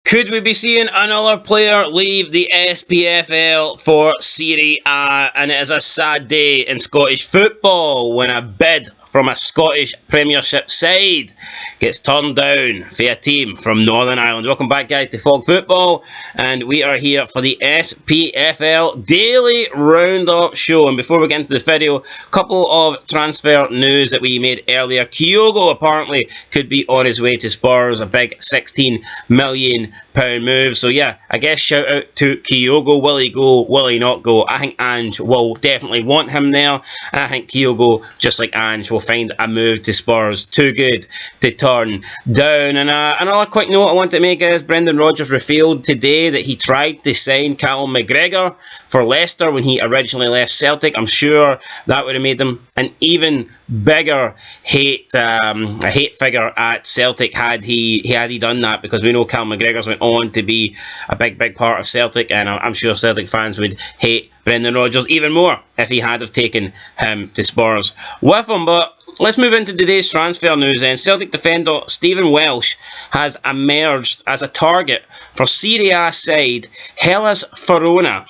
Could we be seeing another player leave the SPFL for Serie A? And it is a sad day in Scottish football when a bid from a Scottish Premiership side gets turned down for a team from Northern Ireland. Welcome back, guys, to Fog Football, and we are here for the SPFL Daily Roundup Show. And before we get into the video, a couple of transfer news that we made earlier. Kyogo apparently could be on his way to Spurs, a big £16 million move. So yeah, I guess shout out to Kyogo. Will he go? Will he not go? I think Ange will definitely want him there, and I think Kyogo, just like Ange, will find a move to Spurs too good to turn down. And another quick note I want to make is Brendan Rodgers revealed today that he tried to sign Callum McGregor for Leicester when he originally left Celtic. I'm sure that would have made him an even bigger hate figure at Celtic had he done that, because we know Callum McGregor's went on to be a big part of Celtic, and I'm sure Celtic fans would hate Brendan Rodgers even more if he had have taken him to Spurs with him. But let's move into today's transfer news then. Celtic defender Stephen Welsh has emerged as a target for Serie A side Hellas Verona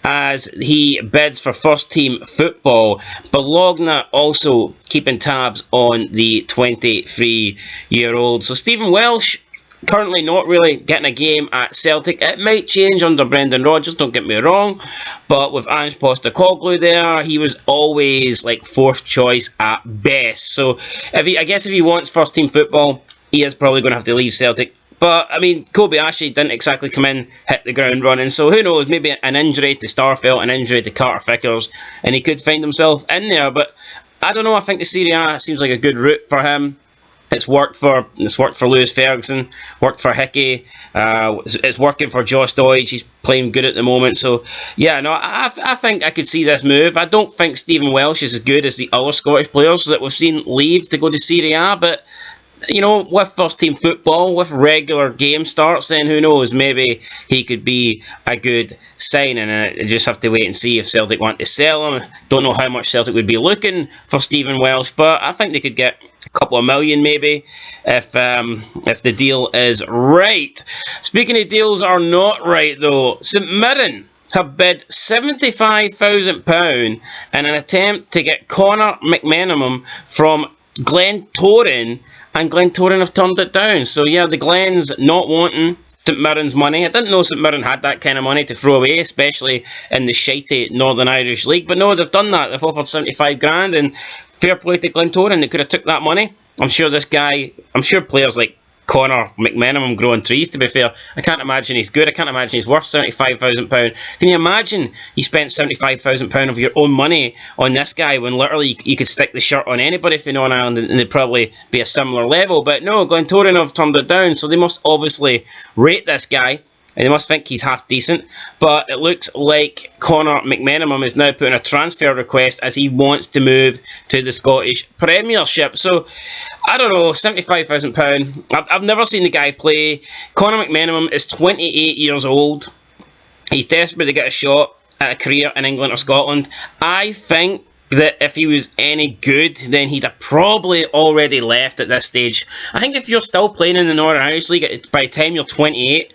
as he bids for first team football. Bologna also keeping tabs on the 23-year-old. So Stephen Welsh currently not really getting a game at Celtic. It might change under Brendan Rodgers, don't get me wrong, but with Ange Postecoglou there, he was always like fourth choice at best. So I guess if he wants first team football, he is probably going to have to leave Celtic. But, I mean, Kobayashi didn't exactly come in, hit the ground running, so who knows, maybe an injury to Starfelt, an injury to Carter Vickers, and he could find himself in there. But I don't know, I think the Serie A seems like a good route for him. It's worked for Lewis Ferguson, worked for Hickey, it's working for Josh Doidge. He's playing good at the moment. So yeah, no, I think I could see this move. I don't think Stephen Welsh is as good as the other Scottish players that we've seen leave to go to Serie A, but you know, with first team football, with regular game starts, then who knows, maybe he could be a good signing. And I just have to wait and see if Celtic want to sell him. Don't know how much Celtic would be looking for Stephen Welsh, but I think they could get a couple of million maybe if the deal is right. Speaking of deals are not right though, St Mirren have bid £75,000 in an attempt to get Conor McMenamin from Glentoran, and Glentoran have turned it down. So yeah, the Glens not wanting St Mirren's money. I didn't know St Mirren had that kind of money to throw away, especially in the shitey Northern Irish League. But no, they've done that. They've offered 75 grand, and fair play to Glentoran. They could have took that money. I'm sure players like Conor McMenamin growing trees, to be fair. I can't imagine he's good. I can't imagine he's worth £75,000. Can you imagine you spent £75,000 of your own money on this guy when literally you could stick the shirt on anybody from Northern Ireland and they'd probably be a similar level? But no, Glentoran have turned it down, so they must obviously rate this guy. And they must think he's half decent. But it looks like Conor McMenamin is now putting a transfer request as he wants to move to the Scottish Premiership. So, I don't know, £75,000. I've never seen the guy play. Conor McMenamin is 28 years old. He's desperate to get a shot at a career in England or Scotland. I think that if he was any good, then he'd have probably already left at this stage. I think if you're still playing in the Northern Irish League by the time you're 28,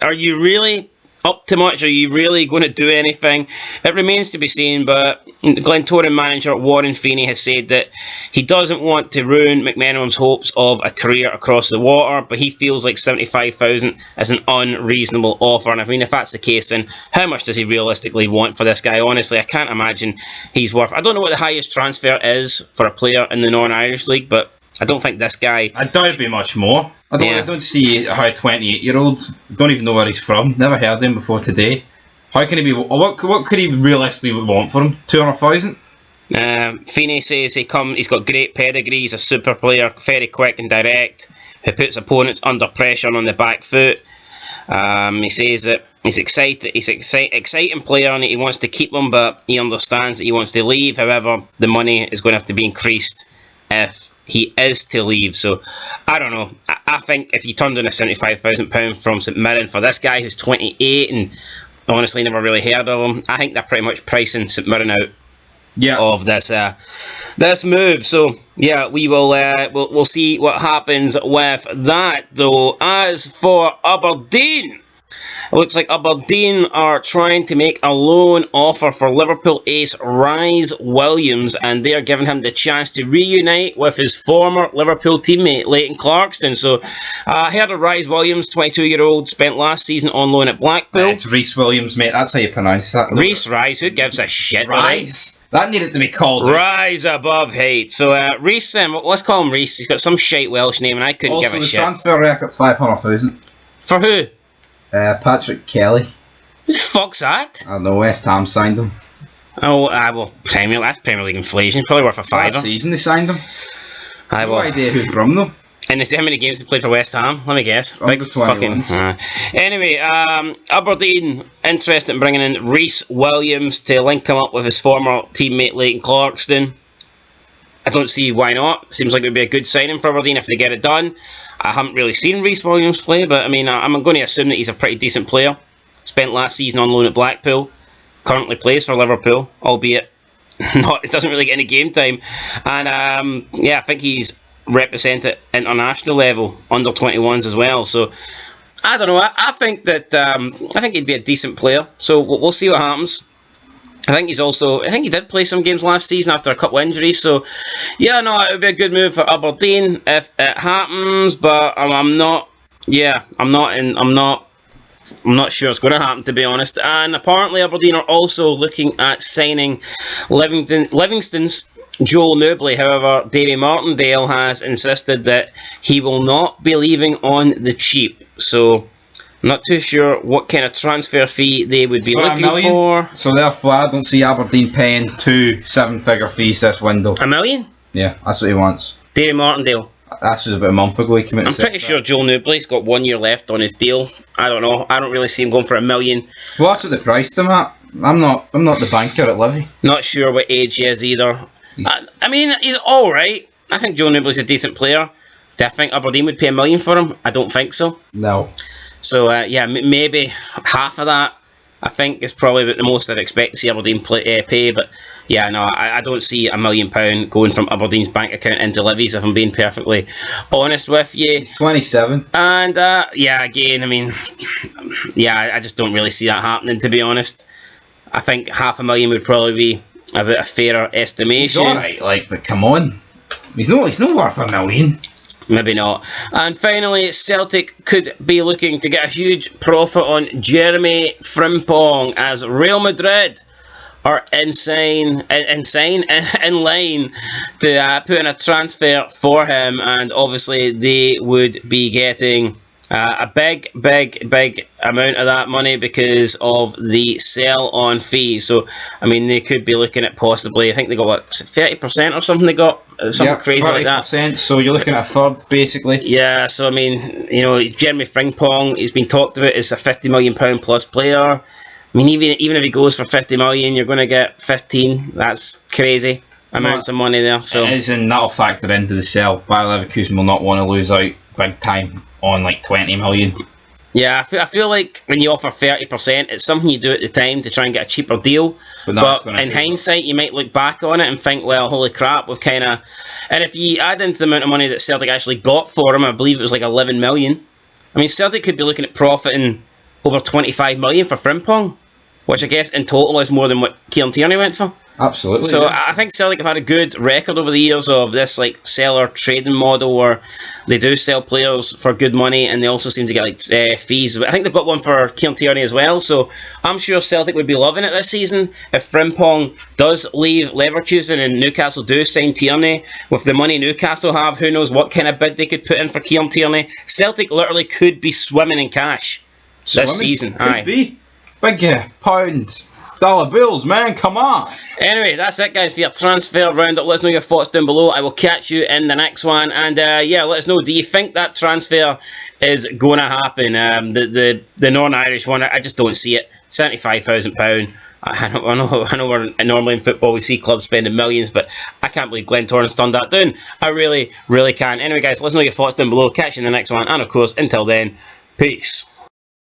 are you really up to much? Are you really going to do anything? It remains to be seen, but Glentoran manager Warren Feeney has said that he doesn't want to ruin McMenamin's hopes of a career across the water, but he feels like 75,000 is an unreasonable offer. And I mean, if that's the case, then how much does he realistically want for this guy? Honestly, I can't imagine he's worth... I don't know what the highest transfer is for a player in the Northern Irish League, but I don't think this guy... I doubt it'd be much more. I don't see how a 28-year-old, don't even know where he's from, never heard him before today. How can he be... What could he realistically want for him? 200,000? Feeney says he's got great pedigree, he's a super player, very quick and direct, who puts opponents under pressure on the back foot. He says that he's exciting player and he wants to keep him, but he understands that he wants to leave. However, the money is going to have to be increased if he is to leave. So I don't know. I think if you turned in a £75,000 from St Mirren for this guy who's 28 and honestly never really heard of him, I think they're pretty much pricing St Mirren out of this this move. So yeah, we will we'll see what happens with that. Though, as for Aberdeen, it looks like Aberdeen are trying to make a loan offer for Liverpool ace Rhys Williams, and they are giving him the chance to reunite with his former Liverpool teammate Leighton Clarkson. So I heard of Rhys Williams, 22-year-old, spent last season on loan at Blackpool. It's Rhys Williams, mate. That's how you pronounce that. Rhys, who gives a shit? Rhys. That needed to be called. Rise above hate. So Rhys, let's call him Rhys. He's got some shite Welsh name, and I couldn't give a shit. Also, the transfer record's 500,000. For who? Patrick Kelly. Who the fuck's that? I don't know, West Ham signed him. Oh, well, that's Premier League inflation. Probably worth a fiver. Last season they signed him. No Well, idea who from though. and how many games he played for West Ham? Let me guess. Big fucking. Anyway, Aberdeen interested in bringing in Rhys Williams to link him up with his former teammate Leighton Clarkson. I don't see why not. Seems like it would be a good signing for Aberdeen if they get it done. I haven't really seen Rhys Williams play, but I mean, I'm going to assume that he's a pretty decent player. Spent last season on loan at Blackpool. Currently plays for Liverpool, albeit it doesn't really get any game time. And yeah, I think he's represented international level, under 21s as well. So I don't know. I think that I think he'd be a decent player. So we'll see what happens. I think he did play some games last season after a couple of injuries. So yeah, no, it would be a good move for Aberdeen if it happens. But I'm not sure it's going to happen, to be honest. And apparently Aberdeen are also looking at signing Livingston's Joel Newbley. However, Davy Martindale has insisted that he will not be leaving on the cheap. So I'm not too sure what kind of transfer fee they would be looking for. So therefore, I don't see Aberdeen paying 2 7-figure fees this window. $1 million? Yeah, that's what he wants. Davy Martindale. That's just about a month ago he committed. I'm pretty sure Joel Newbley's got 1 year left on his deal. I don't know. I don't really see him going for $1 million. Well, that's what they priced him at. I'm not the banker at Livy. Not sure what age he is either. I mean, he's alright. I think Joel Newbley's a decent player. Do I think Aberdeen would pay $1 million for him? I don't think so. No. So, yeah, maybe half of that, I think, is probably about the most I'd expect to see Aberdeen pay. But, yeah, no, I don't see £1 million going from Aberdeen's bank account into Livy's, if I'm being perfectly honest with you. 27. And, yeah, again, I mean, yeah, I just don't really see that happening, to be honest. I think $500,000 would probably be a bit of fairer estimation. He's alright, but come on. He's not worth $1 million. Maybe not. And finally, Celtic could be looking to get a huge profit on Jeremy Frimpong, as Real Madrid are in line to put in a transfer for him, and obviously they would be getting a big amount of that money because of the sell-on fee. So, I mean, they could be looking at possibly, I think they got, what, 30% or something they got? Something crazy like that. So you're looking at a third, basically. Yeah, so, I mean, you know, Jeremy Frimpong, he's been talked about as a £50 million plus player. I mean, even if he goes for 50 million, you're going to get 15. That's crazy amounts of money there. So it is, and that'll factor into the sell. Bayer Leverkusen will not want to lose out big time on like 20 million. Yeah, I feel like when you offer 30%, it's something you do at the time to try and get a cheaper deal. But in hindsight, you might look back on it and think, well, holy crap, we've kind of... And if you add into the amount of money that Celtic actually got for him, I believe it was like 11 million. I mean, Celtic could be looking at profiting over 25 million for Frimpong, which I guess in total is more than what Kieran Tierney went for. Absolutely. So yeah. I think Celtic have had a good record over the years of this like seller trading model where they do sell players for good money and they also seem to get like fees. I think they've got one for Kieran Tierney as well. So I'm sure Celtic would be loving it this season if Frimpong does leave Leverkusen and Newcastle do sign Tierney. With the money Newcastle have, who knows what kind of bid they could put in for Kieran Tierney. Celtic literally could be swimming in cash this season. Could be. Big pound. Dollar bills, man, come on. Anyway, that's it, guys, for your transfer roundup. Let us know your thoughts down below. I will catch you in the next one. And yeah, let us know, do you think that transfer is going to happen? The Northern Irish one, I just don't see it. £75,000. I know we're normally in football, we see clubs spending millions, but I can't believe Glentoran's turned that down. I really, really can't. Anyway, guys, let us know your thoughts down below. Catch you in the next one. And of course, until then, peace.